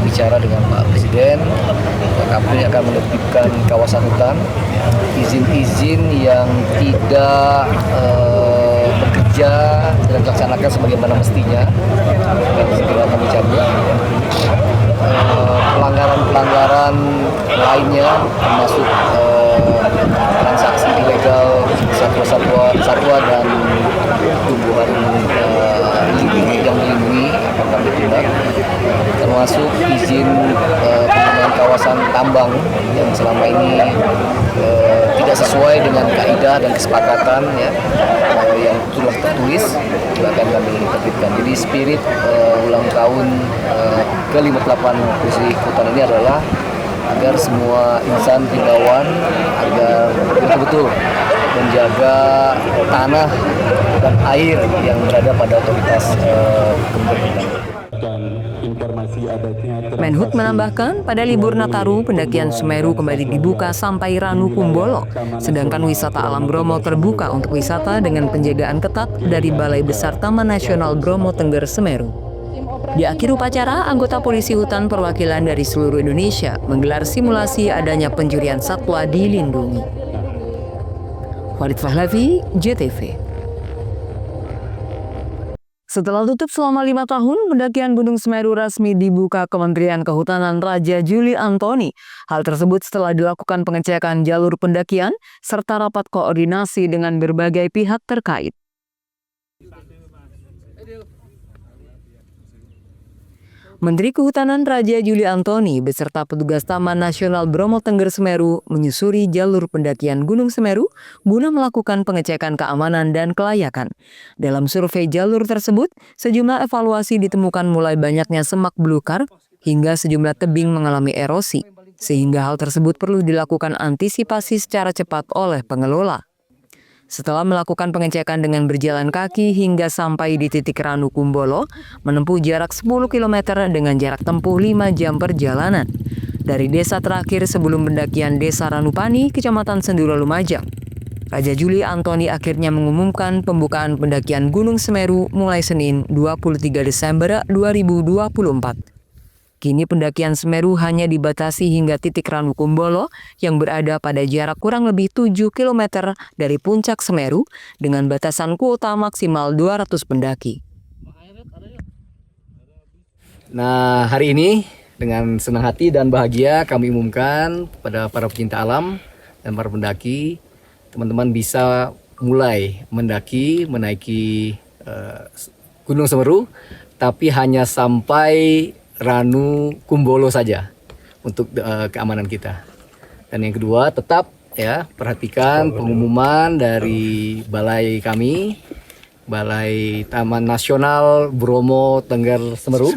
bicara dengan Pak Presiden. Pak Kapolri akan menertibkan kawasan hutan, izin-izin yang tidak bekerja dan dilaksanakan sebagaimana mestinya, dan segera kami cabut. pelanggaran-pelanggaran lainnya, termasuk transaksi ilegal satwa dan tumbuhan yang dilindungi akan kami tindak, termasuk izin penggunaan kawasan tambang yang selama ini tidak sesuai dengan kaidah dan kesepakatan yang telah tertulis, juga akan kami terbitkan. Jadi spirit ulang tahun ke-58 Komisi Kehutanan ini adalah agar semua insan himbauan agar betul-betul menjaga tanah dan air yang berada pada otoritas kementerian. Menhub menambahkan, pada libur Nataru, pendakian Semeru kembali dibuka sampai Ranu Kumbolo, sedangkan wisata alam Bromo terbuka untuk wisata dengan penjagaan ketat dari Balai Besar Taman Nasional Bromo Tengger Semeru. Di akhir upacara, anggota polisi hutan perwakilan dari seluruh Indonesia menggelar simulasi adanya pencurian satwa dilindungi. Walid Fahlavi, JTV. Setelah tutup selama 5 tahun, pendakian Gunung Semeru resmi dibuka Kementerian Kehutanan Raja Juli Antoni. Hal tersebut setelah dilakukan pengecekan jalur pendakian serta rapat koordinasi dengan berbagai pihak terkait. Menteri Kehutanan Raja Juli Antoni beserta petugas Taman Nasional Bromo Tengger Semeru menyusuri jalur pendakian Gunung Semeru guna melakukan pengecekan keamanan dan kelayakan. Dalam survei jalur tersebut, sejumlah evaluasi ditemukan mulai banyaknya semak belukar hingga sejumlah tebing mengalami erosi, sehingga hal tersebut perlu dilakukan antisipasi secara cepat oleh pengelola. Setelah melakukan pengecekan dengan berjalan kaki hingga sampai di titik Ranu Kumbolo, menempuh jarak 10 km dengan jarak tempuh 5 jam perjalanan. Dari desa terakhir sebelum pendakian Desa Ranupani, Kecamatan Senduro Lumajang, Raja Juli Antoni akhirnya mengumumkan pembukaan pendakian Gunung Semeru mulai Senin 23 Desember 2024. Kini pendakian Semeru hanya dibatasi hingga titik Ranu Kumbolo yang berada pada jarak kurang lebih 7 km dari puncak Semeru dengan batasan kuota maksimal 200 pendaki. Nah, hari ini dengan senang hati dan bahagia kami umumkan kepada para pecinta alam dan para pendaki, teman-teman bisa mulai menaiki Gunung Semeru, tapi hanya sampai Ranu Kumbolo saja untuk keamanan kita. Dan yang kedua, tetap perhatikan pengumuman dari balai kami, Balai Taman Nasional Bromo Tengger Semeru.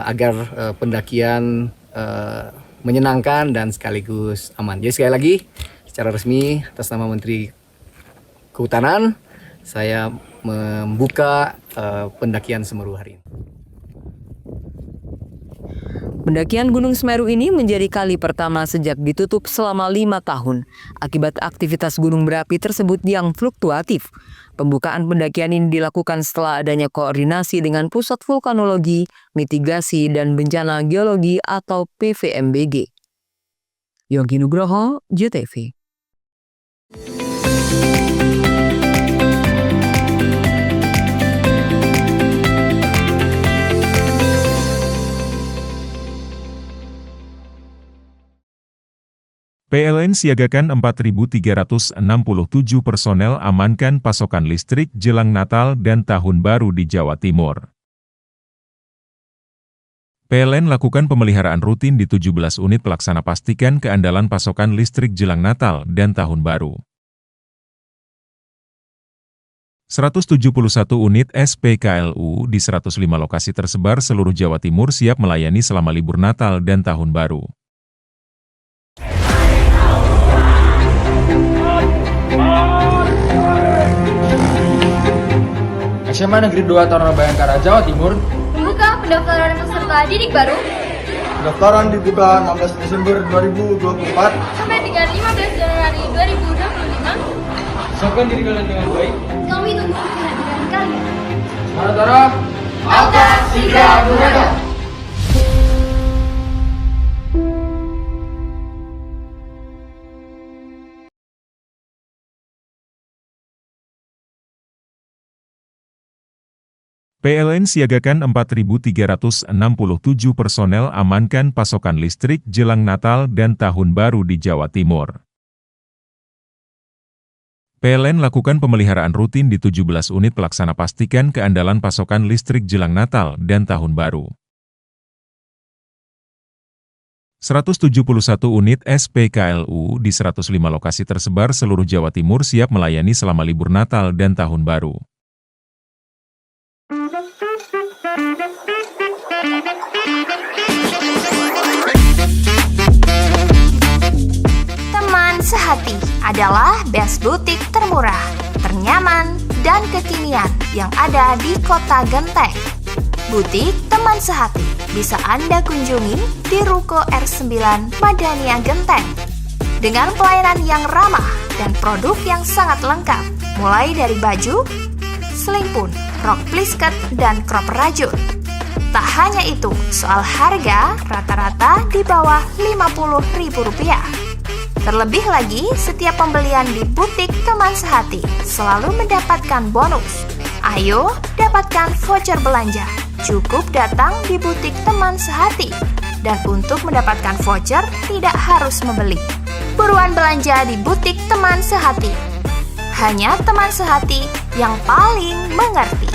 Agar pendakian menyenangkan dan sekaligus aman. Jadi sekali lagi, secara resmi atas nama Menteri Kehutanan, saya membuka pendakian Semeru hari ini. Pendakian Gunung Semeru ini menjadi kali pertama sejak ditutup selama 5 tahun akibat aktivitas gunung berapi tersebut yang fluktuatif. Pembukaan pendakian ini dilakukan setelah adanya koordinasi dengan Pusat Vulkanologi, Mitigasi, dan Bencana Geologi atau PVMBG. Yongki Nugroho, JTV. PLN siagakan 4.367 personel amankan pasokan listrik jelang Natal dan Tahun Baru di Jawa Timur. PLN lakukan pemeliharaan rutin di 17 unit pelaksana pastikan keandalan pasokan listrik jelang Natal dan Tahun Baru. 171 unit SPKLU di 105 lokasi tersebar seluruh Jawa Timur siap melayani selama libur Natal dan Tahun Baru. SMA Negeri 2 Taruna Bayangkara, Jawa Timur Membuka pendaftaran peserta didik baru. Pendaftaran dibuka 16 Desember 2024 Sampai dengan 15 Januari 2025. Siapkan diri kalian dengan baik. Kami tunggu kehadiran kalian. Tara-tara, Atas Tiga Bunga. PLN siagakan 4.367 personel amankan pasokan listrik jelang Natal dan Tahun Baru di Jawa Timur. PLN lakukan pemeliharaan rutin di 17 unit pelaksana pastikan keandalan pasokan listrik jelang Natal dan Tahun Baru. 171 unit SPKLU di 105 lokasi tersebar seluruh Jawa Timur siap melayani selama libur Natal dan Tahun Baru. Teman Sehati adalah best butik termurah, ternyaman, dan kekinian yang ada di Kota Genteng. Butik Teman Sehati bisa Anda kunjungi di Ruko R9 Madania Genteng. Dengan pelayanan yang ramah dan produk yang sangat lengkap, mulai dari baju, selingpun, rok plisket, dan crop rajut. Tak hanya itu, soal harga rata-rata di bawah Rp50.000. Terlebih lagi, setiap pembelian di butik Teman Sehati selalu mendapatkan bonus. Ayo, dapatkan voucher belanja. Cukup datang di butik Teman Sehati. Dan untuk mendapatkan voucher, tidak harus membeli. Buruan belanja di butik Teman Sehati. Hanya Teman Sehati yang paling mengerti.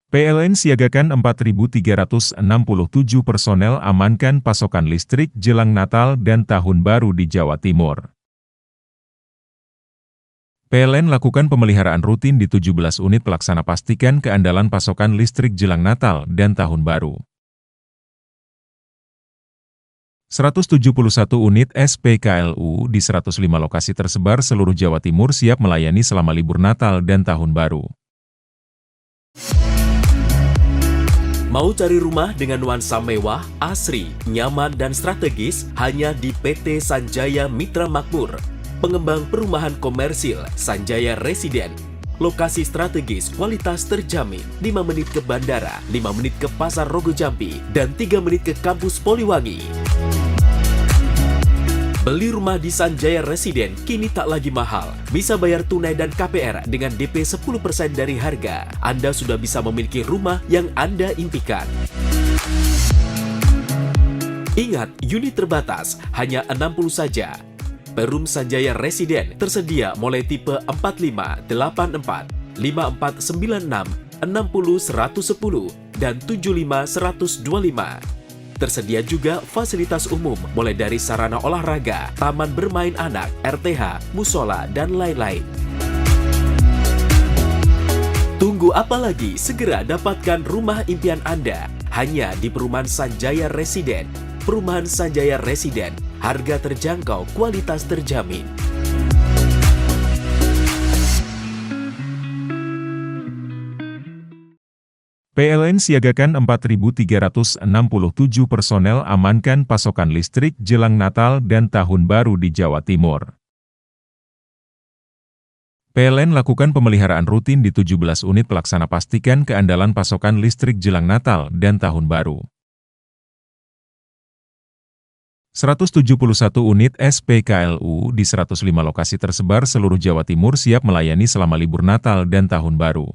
PLN siagakan 4.367 personel amankan pasokan listrik jelang Natal dan Tahun Baru di Jawa Timur. PLN lakukan pemeliharaan rutin di 17 unit pelaksana pastikan keandalan pasokan listrik jelang Natal dan Tahun Baru. 171 unit SPKLU di 105 lokasi tersebar seluruh Jawa Timur siap melayani selama libur Natal dan Tahun Baru. Mau cari rumah dengan nuansa mewah, asri, nyaman, dan strategis hanya di PT Sanjaya Mitra Makmur. Pengembang perumahan komersil Sanjaya Residen. Lokasi strategis, kualitas terjamin. 5 menit ke bandara, 5 menit ke Pasar Rogo Jampi, dan 3 menit ke kampus Poliwangi. Beli rumah di Sanjaya Residen kini tak lagi mahal. Bisa bayar tunai dan KPR dengan DP 10% dari harga. Anda sudah bisa memiliki rumah yang Anda impikan. Ingat, unit terbatas, hanya 60 saja. Perum Sanjaya Residen tersedia mulai tipe 45, 84, 5496, 60 110, dan 75 125. Tersedia juga fasilitas umum mulai dari sarana olahraga, taman bermain anak, RTH, musola, dan lain-lain. Tunggu apa lagi? Segera dapatkan rumah impian Anda hanya di Perumahan Sanjaya Residen. Perumahan Sanjaya Residen, harga terjangkau, kualitas terjamin. PLN siagakan 4.367 personel amankan pasokan listrik jelang Natal dan Tahun Baru di Jawa Timur. PLN lakukan pemeliharaan rutin di 17 unit pelaksana pastikan keandalan pasokan listrik jelang Natal dan Tahun Baru. 171 unit SPKLU di 105 lokasi tersebar seluruh Jawa Timur siap melayani selama libur Natal dan Tahun Baru.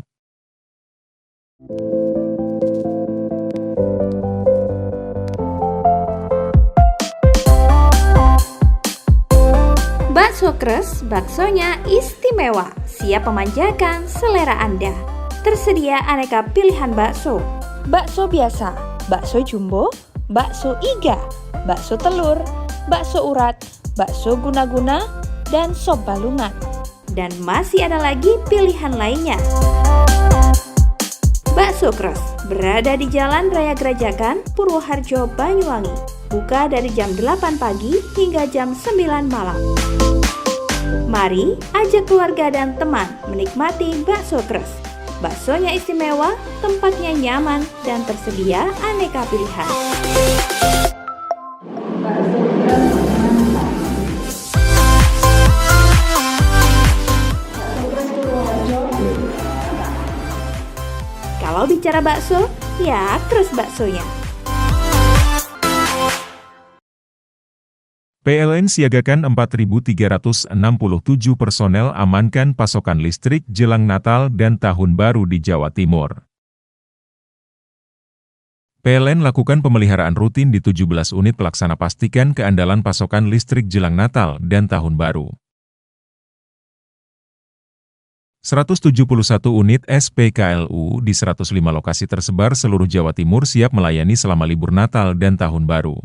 Bakso Kres, baksonya istimewa, siap memanjakan selera Anda. Tersedia aneka pilihan bakso. Bakso biasa, bakso jumbo, bakso iga, bakso telur, bakso urat, bakso guna-guna, dan sop balungan. Dan masih ada lagi pilihan lainnya. Bakso Kres berada di Jalan Raya Gerajakan, Purwoharjo, Banyuwangi. Buka dari jam 8 pagi hingga jam 9 malam. Mari ajak keluarga dan teman menikmati Bakso Kres. Baksonya istimewa, tempatnya nyaman, dan tersedia aneka pilihan. Kalau bicara bakso, ya Kres baksonya. PLN siagakan 4.367 personel amankan pasokan listrik jelang Natal dan Tahun Baru di Jawa Timur. PLN lakukan pemeliharaan rutin di 17 unit pelaksana pastikan keandalan pasokan listrik jelang Natal dan Tahun Baru. 171 unit SPKLU di 105 lokasi tersebar seluruh Jawa Timur siap melayani selama libur Natal dan Tahun Baru.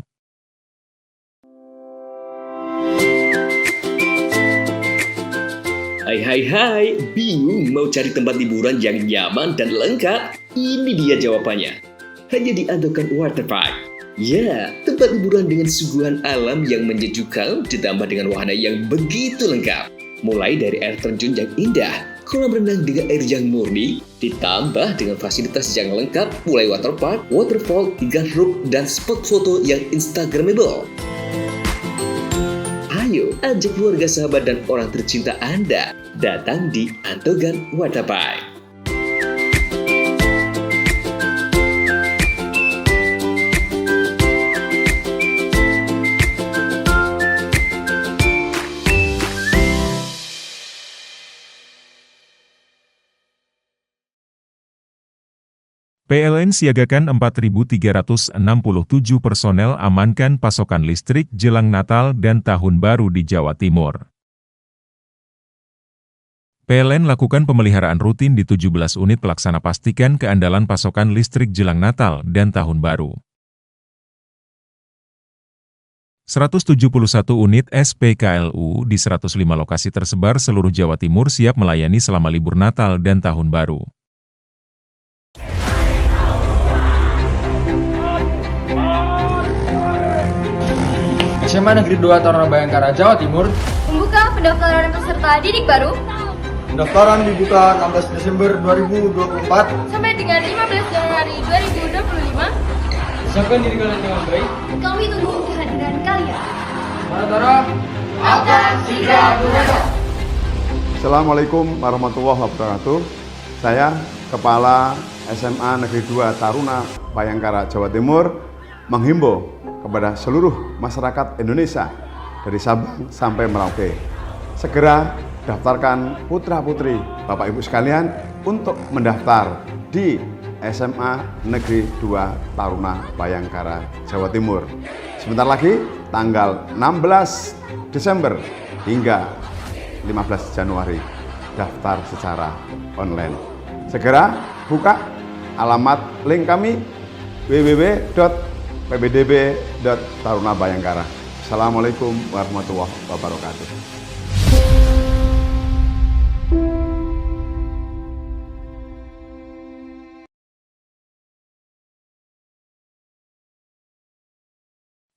Hai, bingung mau cari tempat liburan yang nyaman dan lengkap? Ini dia jawabannya. Hanya di Andokan Waterpark. Ya, tempat liburan dengan suguhan alam yang menyejukkan ditambah dengan wahana yang begitu lengkap. Mulai dari air terjun yang indah, kolam renang dengan air yang murni, ditambah dengan fasilitas yang lengkap mulai waterpark, waterfall, hingga roof dan spot foto yang instagramable. Ayo, ajak keluarga, sahabat, dan orang tercinta Anda datang di Andokan Waterpark. PLN siagakan 4.367 personel amankan pasokan listrik jelang Natal dan Tahun Baru di Jawa Timur. PLN lakukan pemeliharaan rutin di 17 unit pelaksana pastikan keandalan pasokan listrik jelang Natal dan Tahun Baru. 171 unit SPKLU di 105 lokasi tersebar seluruh Jawa Timur siap melayani selama libur Natal dan Tahun Baru. SMA Negeri 2 Taruna Bayangkara, Jawa Timur Membuka pendaftaran peserta didik baru. Pendaftaran dibuka 16 Desember 2024 Sampai dengan 15 Januari 2025. Siapkan diri kalian dengan baik. Kami tunggu kehadiran kalian. Mana Tara? Akan segera berangkat. Assalamualaikum warahmatullahi wabarakatuh. Saya Kepala SMA Negeri 2 Taruna Bayangkara, Jawa Timur menghimbau kepada seluruh masyarakat Indonesia dari Sabang sampai Merauke. Segera daftarkan putra-putri Bapak Ibu sekalian untuk mendaftar di SMA Negeri 2 Taruna Bayangkara, Jawa Timur. Sebentar lagi tanggal 16 Desember hingga 15 Januari daftar secara online. Segera buka alamat link kami www.pbdb.tarunabayangkara. Assalamualaikum warahmatullahi wabarakatuh.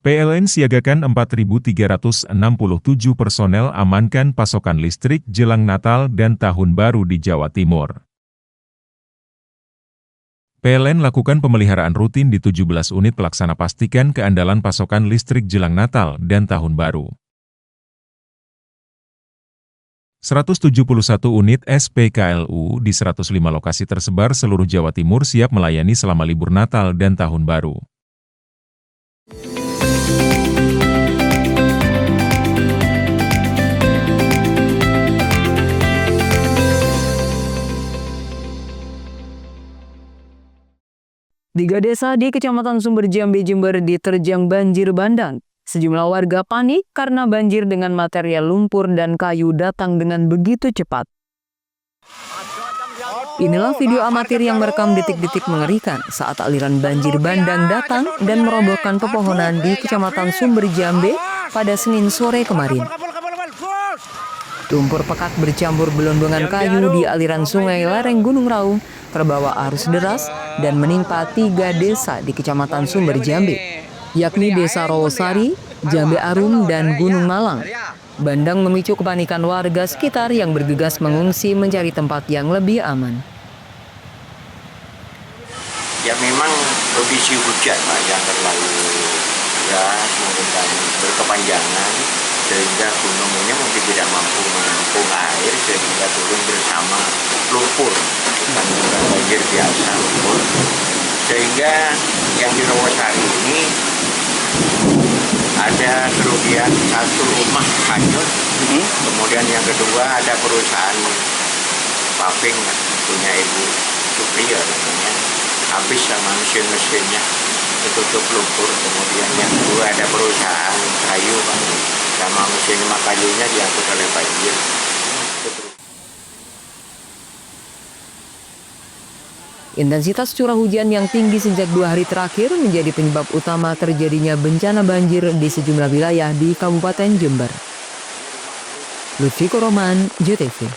PLN siagakan 4.367 personel amankan pasokan listrik jelang Natal dan Tahun Baru di Jawa Timur. PLN lakukan pemeliharaan rutin di 17 unit pelaksana pastikan keandalan pasokan listrik jelang Natal dan Tahun Baru. 171 unit SPKLU di 105 lokasi tersebar seluruh Jawa Timur siap melayani selama libur Natal dan Tahun Baru. Tiga desa di Kecamatan Sumber Jambe, Jember diterjang banjir bandang. Sejumlah warga panik karena banjir dengan material lumpur dan kayu datang dengan begitu cepat. Inilah video amatir yang merekam detik-detik mengerikan saat aliran banjir bandang datang dan merobohkan pepohonan di Kecamatan Sumber Jambe pada Senin sore kemarin. Lumpur pekat bercampur gelondongan kayu di aliran sungai lereng Gunung Raung terbawa arus deras dan menimpa 3 desa di Kecamatan Sumber Jambe, yakni Desa Rawosari, Jambe Arum, dan Gunung Malang. Bandang memicu kepanikan warga sekitar yang bergegas mengungsi mencari tempat yang lebih aman. Ya memang kondisi hujan yang terlalu deras dan berkepanjangan sehingga gunung ini mungkin tidak mampu menampung air sehingga turun bersama lumpur dan juga banjir biasa lumpur, sehingga yang di Rawosari ini ada kerugian satu rumah hanyut. Kemudian yang kedua ada perusahaan paving punya Ibu Supriya namanya, habis sama mesin-mesinnya ketutup lumpur. Kemudian yang kedua ada perusahaan kayu sama mesin kayunya diangkut oleh banjir. Intensitas curah hujan yang tinggi sejak 2 hari terakhir menjadi penyebab utama terjadinya bencana banjir di sejumlah wilayah di Kabupaten Jember. Lutfi Koroman, JTV.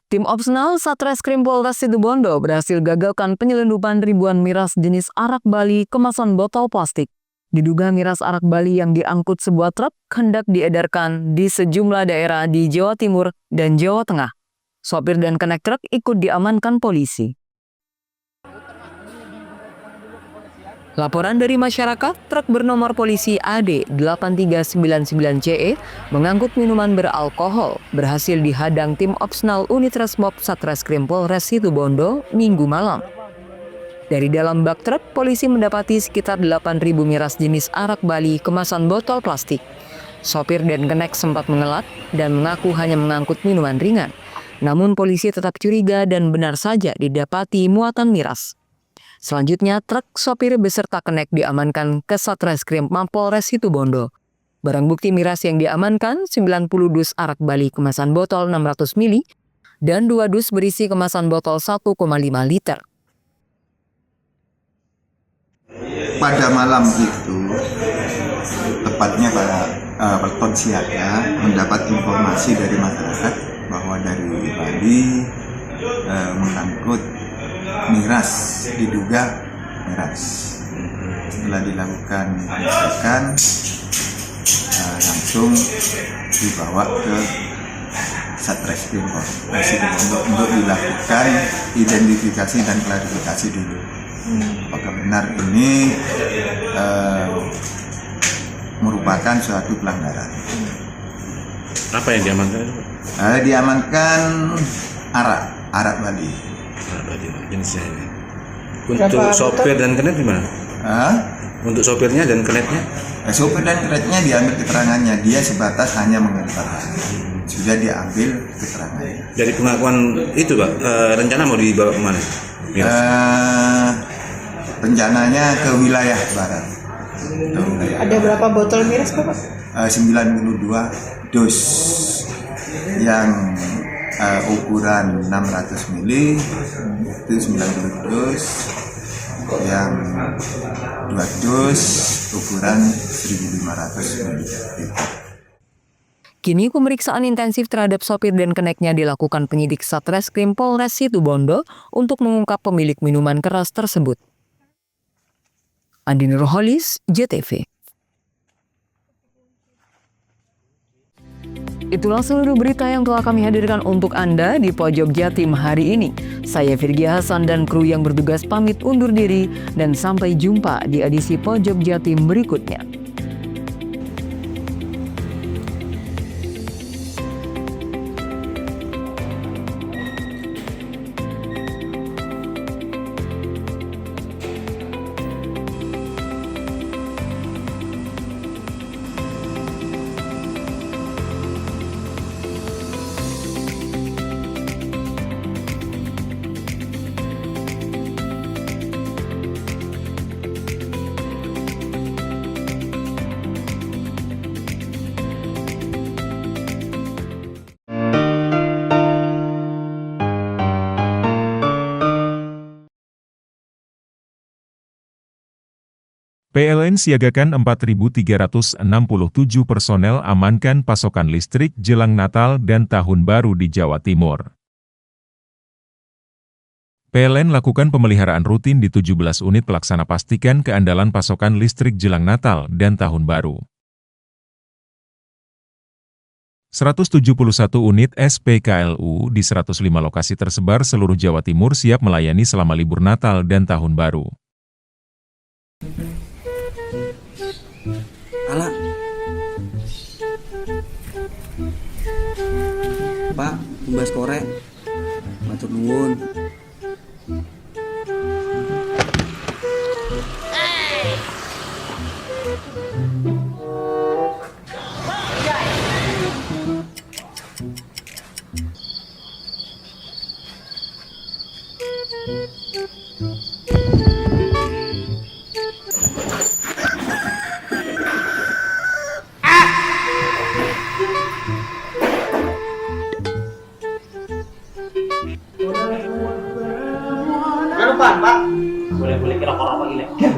Tim Opsenal Satreskrim Polres Situbondo berhasil gagalkan penyelundupan ribuan miras jenis arak Bali kemasan botol plastik. Diduga miras arak Bali yang diangkut sebuah truk hendak diedarkan di sejumlah daerah di Jawa Timur dan Jawa Tengah. Sopir dan kenek truk ikut diamankan polisi. Laporan dari masyarakat, truk bernomor polisi AD 8399CE mengangkut minuman beralkohol berhasil dihadang tim Opsenal Unit Resmob Satreskrim Polres Situbondo Minggu malam. Dari dalam bak truk, polisi mendapati sekitar 8.000 miras jenis arak Bali kemasan botol plastik. Sopir dan kenek sempat mengelak dan mengaku hanya mengangkut minuman ringan. Namun polisi tetap curiga dan benar saja didapati muatan miras. Selanjutnya, truk sopir beserta kenek diamankan ke Satreskrim Mapolres Situbondo. Barang bukti miras yang diamankan 90 dus arak Bali kemasan botol 600 ml dan 2 dus berisi kemasan botol 1,5 liter. Pada malam itu, tepatnya pada Peleton Siaga mendapat informasi dari masyarakat bahwa dari Bali mengangkut miras, diduga miras. Setelah dilakukan pengecekan, langsung dibawa ke Satreskrim Polres Situbondo untuk dilakukan identifikasi dan klarifikasi dulu. Apakah benar ini merupakan suatu pelanggaran? Apa yang diamankan? Diamankan arak Bali. Arak Bali jenisnya ini. Untuk sopir dan kenet gimana? Untuk sopirnya dan kenetnya? Sopir dan kenetnya diambil keterangannya, dia sebatas hanya mengantar. Sudah diambil keterangannya. Dari pengakuan itu Pak, rencana mau dibawa kemana? Rencananya ke wilayah barat. Ada berapa botol miras Bapak? 92 dus yang ukuran 600 ml itu 90 dus, yang 2 dus ukuran 1500 ml. Kini pemeriksaan intensif terhadap sopir dan keneknya dilakukan penyidik Satreskrim Polres Situbondo untuk mengungkap pemilik minuman keras tersebut. Andi Nurholis, JTV. Itulah seluruh berita yang telah kami hadirkan untuk Anda di Pojok Jatim hari ini. Saya Virgia Hasan dan kru yang bertugas pamit undur diri dan sampai jumpa di edisi Pojok Jatim berikutnya. PLN siagakan 4.367 personel amankan pasokan listrik jelang Natal dan Tahun Baru di Jawa Timur. PLN lakukan pemeliharaan rutin di 17 unit pelaksana pastikan keandalan pasokan listrik jelang Natal dan Tahun Baru. 171 unit SPKLU di 105 lokasi tersebar seluruh Jawa Timur siap melayani selama libur Natal dan Tahun Baru. Ala. Pak, tumbas korek. Matur nuwun. Kapan, Pak? Boleh-boleh kira rokok ilegal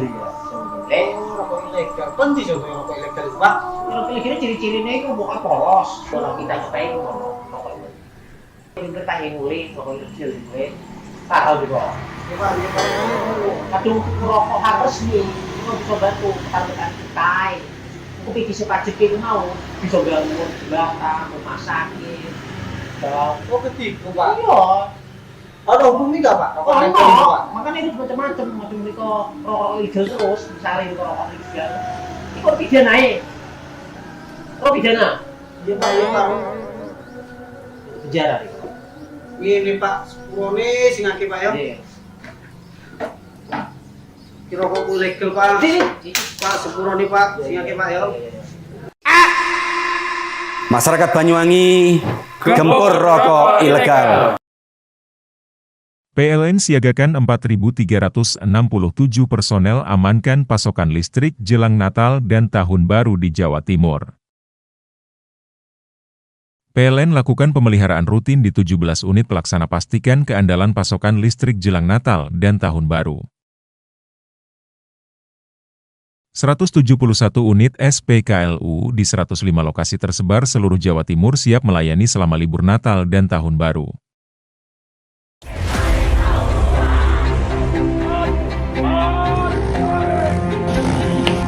ya. Rokok ilegal. Penting coba rokok ilegal itu, Pak. Rokok ilegal ciri-cirinya itu bukan polos. Kalau kita nyobain rokok ilegal. Kita nguli rokok ilegal gue. Tahu juga. Ya, Pak. Kadung rokok harus nih. Itu bisa bantu taruhan kita. Tapi bisa pajak itu mau bisa bangun belakang, rumah sakit. Oh, ketipu, Pak. Iya. Ada hubungannya nggak, Pak? Rokok Oh, ilegal itu, Pak? makanya itu macam-macam. Macam mereka rokok ilegal terus, misalnya itu rokok ilegal. Itu pidana ya? Oh, pidana? Iya, Pak. Iya, Pak. Penjara itu. Ini, Pak. Sepurone sing akeh, Pak, ya. Iya. Ki rokok ilegal, Pak. Pak, sepurone, Pak. Sing akeh, Pak, ya. Masyarakat Banyuwangi gempur rokok ilegal. PLN siagakan 4.367 personel amankan pasokan listrik jelang Natal dan Tahun Baru di Jawa Timur. PLN lakukan pemeliharaan rutin di 17 unit pelaksana pastikan keandalan pasokan listrik jelang Natal dan Tahun Baru. 171 unit SPKLU di 105 lokasi tersebar seluruh Jawa Timur siap melayani selama libur Natal dan Tahun Baru.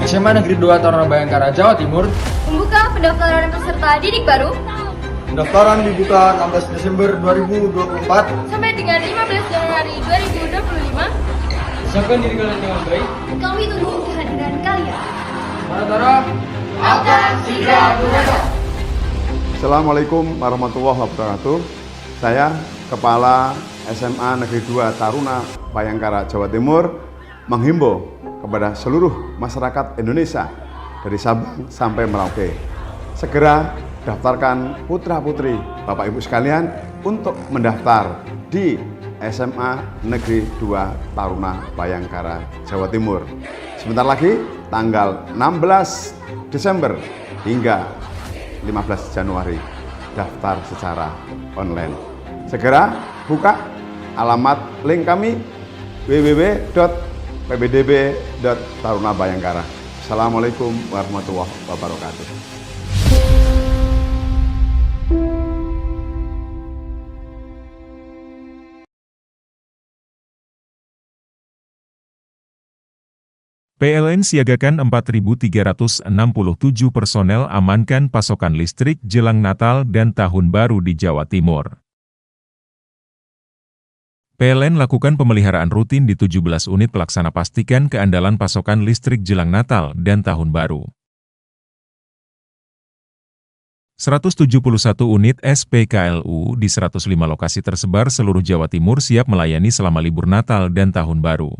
SMA Negeri 2 Taruna Bayangkara, Jawa Timur Membuka pendaftaran peserta didik baru Pendaftaran dibuka 16 Desember 2024 sampai dengan 15 Januari 2025. Siapkan diri kalian dengan baik. Kami tunggu kehadiran kalian. Para Tara, akan segera berangkat. Assalamualaikum warahmatullahi wabarakatuh. Saya Kepala SMA Negeri 2 Taruna Bayangkara, Jawa Timur menghimbau kepada seluruh masyarakat Indonesia dari Sabang sampai Merauke. Segera daftarkan putra-putri Bapak Ibu sekalian untuk mendaftar di SMA Negeri 2 Taruna Bayangkara, Jawa Timur. Sebentar lagi tanggal 16 Desember hingga 15 Januari daftar secara online. Segera buka alamat link kami www.pbdb.tarunabayangkara. Assalamualaikum warahmatullahi wabarakatuh. PLN siagakan 4.367 personel amankan pasokan listrik jelang Natal dan Tahun Baru di Jawa Timur. PLN lakukan pemeliharaan rutin di 17 unit pelaksana pastikan keandalan pasokan listrik jelang Natal dan Tahun Baru. 171 unit SPKLU di 105 lokasi tersebar seluruh Jawa Timur siap melayani selama libur Natal dan Tahun Baru.